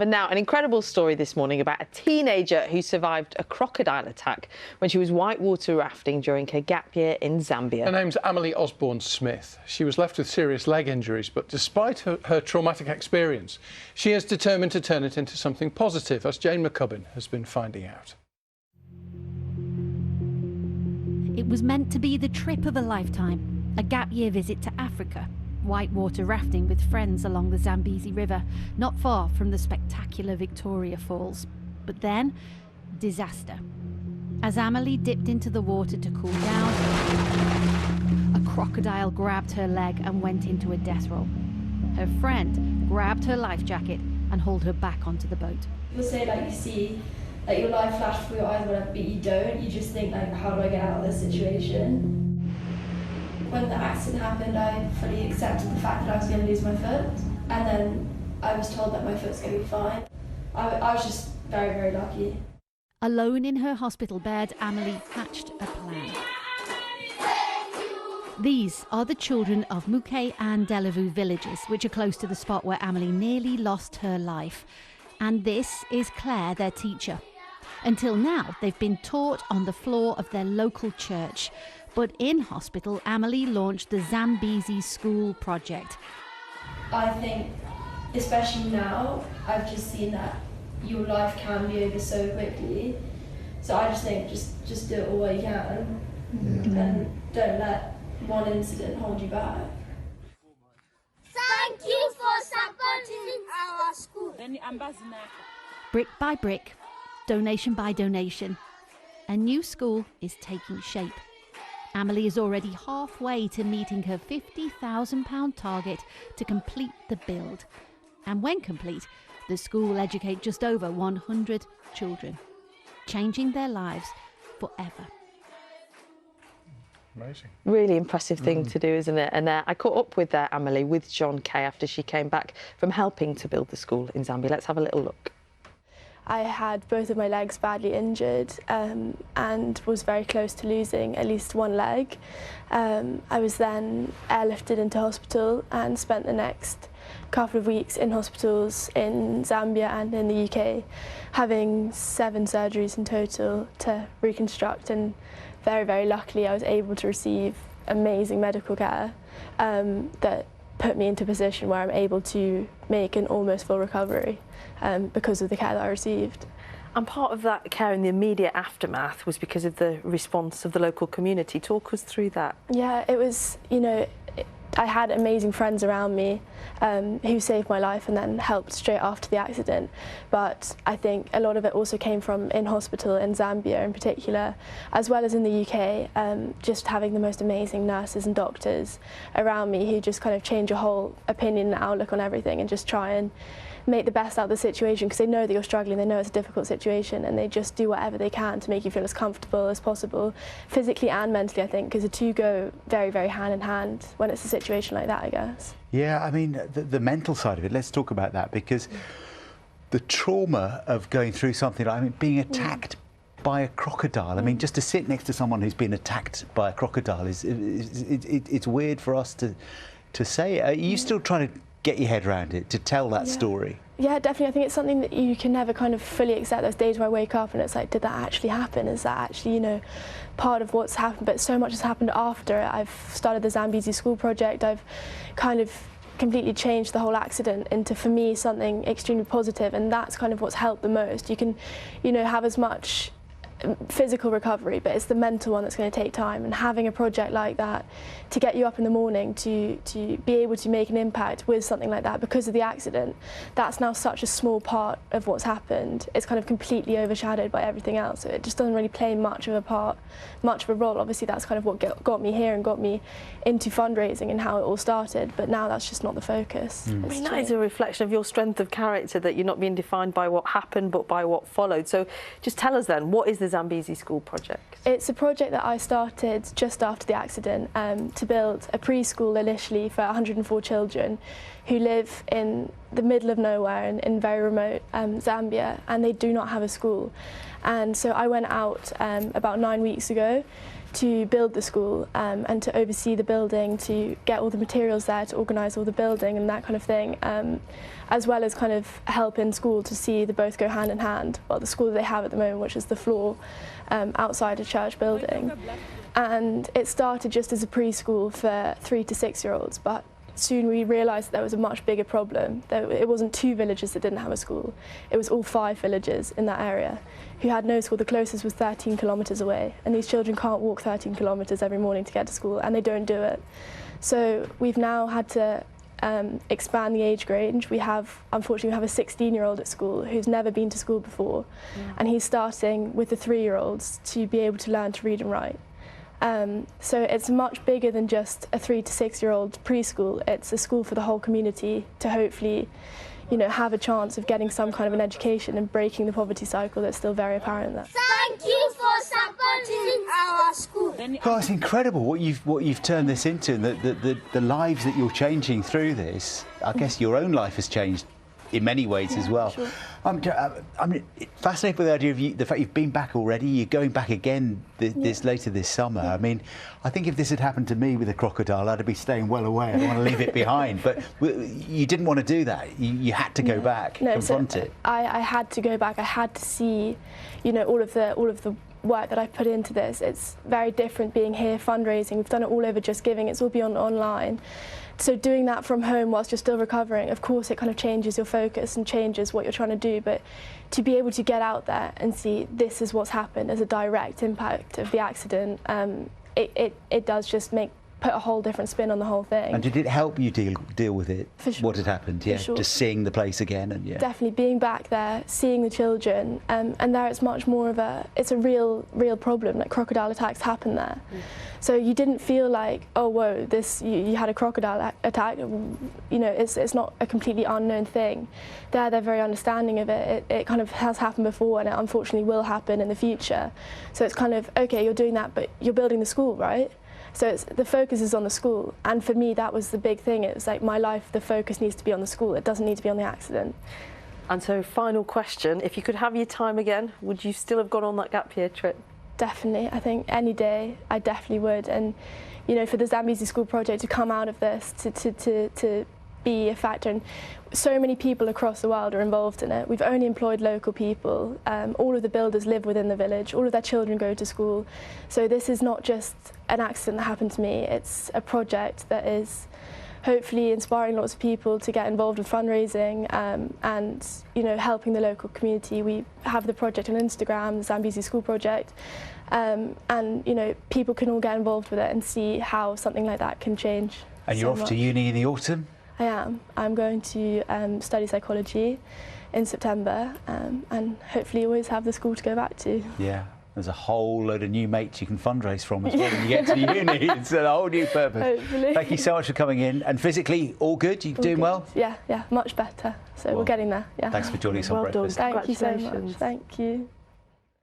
But now, an incredible story this morning about a teenager who survived a crocodile attack when she was whitewater rafting during her gap year in Zambia. Her name's Amelie Osborn-Smith. She was left with serious leg injuries, but despite her traumatic experience, she is determined to turn it into something positive, as Jane McCubbin has been finding out. It was meant to be the trip of a lifetime, a gap year visit to Africa. Whitewater rafting with friends along the Zambezi River, not far from the spectacular Victoria Falls. But then, disaster. As Amelie dipped into the water to cool down, a crocodile grabbed her leg and went into a death roll. Her friend grabbed her life jacket and hauled her back onto the boat. People say, like, you see, like, your life flash before your eyes, whatever, but you don't. You just think, like, how do I get out of this situation? When the accident happened, I fully accepted the fact that I was going to lose my foot, and then I was told that my foot's going to be fine. I was just very, very lucky. Alone in her hospital bed, Amelie hatched a plan. These are the children of Muke and Delavu villages, which are close to the spot where Amelie nearly lost her life. And this is Claire, their teacher. Until now, they've been taught on the floor of their local church. But in hospital, Amelie launched the Zambezi School project. I think, especially now, I've just seen that your life can be over so quickly. So I just think, just do it all while you can, and don't let one incident hold you back. Thank you for supporting our school. Brick by brick, donation by donation, a new school is taking shape. Amelie is already halfway to meeting her £50,000 target to complete the build. And when complete, the school will educate just over 100 children, changing their lives forever. Amazing. Really impressive thing to do, isn't it? And I caught up with Amelie, with John Kay, after she came back from helping to build the school in Zambia. Let's have a little look. I had both of my legs badly injured and was very close to losing at least one leg. I was then airlifted into hospital and spent the next couple of weeks in hospitals in Zambia and in the UK, having 7 surgeries in total to reconstruct, and very, very luckily I was able to receive amazing medical care that put me into a position where I'm able to make an almost full recovery because of the care that I received. And part of that care in the immediate aftermath was because of the response of the local community. Talk us through that. Yeah, it was, you know, I had amazing friends around me who saved my life and then helped straight after the accident. But I think a lot of it also came from in hospital in Zambia in particular, as well as in the UK, just having the most amazing nurses and doctors around me who just kind of change your whole opinion and outlook on everything and just try and make the best out of the situation, because they know that you're struggling, they know it's a difficult situation, and they just do whatever they can to make you feel as comfortable as possible, physically and mentally, I think, because the two go very, very hand in hand when it's a situation like that, I guess. Yeah, I mean, the mental side of it, let's talk about that, because the trauma of going through something like, I mean, being attacked by a crocodile. I mean, just to sit next to someone who's been attacked by a crocodile it's weird for us to say. Are you still trying to get your head around it, to tell that story? Yeah, definitely. I think it's something that you can never kind of fully accept. Those days where I wake up and it's like, did that actually happen? Is that actually, you know, part of what's happened? But so much has happened after. I've started the Zambezi School project. I've kind of completely changed the whole accident into, for me, something extremely positive, and that's kind of what's helped the most. You can, you know, have as much physical recovery, but it's the mental one that's going to take time, and having a project like that to get you up in the morning to be able to make an impact with something like that because of the accident, that's now such a small part of what's happened. It's kind of completely overshadowed by everything else, so it just doesn't really play much of a part, much of a role. Obviously that's kind of what got me here and got me into fundraising and how it all started, but now that's just not the focus. I mean, that is a reflection of your strength of character, that you're not being defined by what happened but by what followed. So just tell us then, what is the Zambezi School project? It's a project that I started just after the accident to build a preschool initially for 104 children who live in the middle of nowhere in very remote Zambia, and they do not have a school. And so I went out about 9 weeks ago to build the school and to oversee the building, to get all the materials there, to organise all the building and that kind of thing, as well as kind of help in school to see the both go hand in hand. Well, the school that they have at the moment, which is the floor outside a church building. And it started just as a preschool for 3 to 6 year olds, but soon we realised there was a much bigger problem. It wasn't 2 villages that didn't have a school, it was all 5 villages in that area who had no school. The closest was 13 kilometres away, and these children can't walk 13 kilometres every morning to get to school, and they don't do it. So we've now had to expand the age range. Unfortunately, we have a 16-year-old at school who's never been to school before, and he's starting with the 3-year-olds to be able to learn to read and write. So it's much bigger than just a 3 to 6-year-old preschool. It's a school for the whole community to hopefully, have a chance of getting some kind of an education and breaking the poverty cycle that's still very apparent there. Thank you for supporting our school. Oh, it's incredible what you've turned this into, and the lives that you're changing through this. I guess your own life has changed in many ways as well. Sure. I'm fascinated with the idea of the fact you've been back already. You're going back again later this summer. I mean, I think if this had happened to me with a crocodile, I'd be staying well away. I don't want to leave it behind. But you didn't want to do that. You had to go back, confront it. I had to go back. I had to see, all of the work that I've put into this. It's very different being here fundraising. We've done it all over Just Giving. It's all beyond online. So doing that from home whilst you're still recovering, of course it kind of changes your focus and changes what you're trying to do, but to be able to get out there and see this is what's happened as a direct impact of the accident, it does just put a whole different spin on the whole thing. And did it help you deal with it? For sure. What had happened? Yeah, sure. Just seeing the place again, and definitely being back there, seeing the children, and there it's much more of it's a real problem. Like crocodile attacks happen there, so you didn't feel like, oh whoa, you had a crocodile attack. It's not a completely unknown thing. They're very understanding of it. It kind of has happened before, and it unfortunately will happen in the future. So it's kind of okay, you're doing that, but you're building the school, right? So the focus is on the school, and for me that was the big thing. It was like my life, the focus needs to be on the school. It doesn't need to be on the accident. And so, final question, if you could have your time again, would you still have gone on that gap year trip? Definitely. I think any day I definitely would. And for the Zambezi School project to come out of this, to be a factor, and so many people across the world are involved in it. We've only employed local people. All of the builders live within the village. All of their children go to school. So this is not just an accident that happened to me. It's a project that is hopefully inspiring lots of people to get involved with fundraising and helping the local community. We have the project on Instagram, the Zambezi School Project, and people can all get involved with it and see how something like that can change. And you're off to uni in the autumn? I am. I'm going to study psychology in September, and hopefully always have the school to go back to. Yeah. There's a whole load of new mates you can fundraise from as well when you get to uni. It's a whole new purpose. Hopefully. Thank you so much for coming in. And physically, all good? You doing well? Yeah, much better. So we're getting there. Yeah. Thanks for joining us on Breakfast. Thank you so much. Congratulations. Thank you.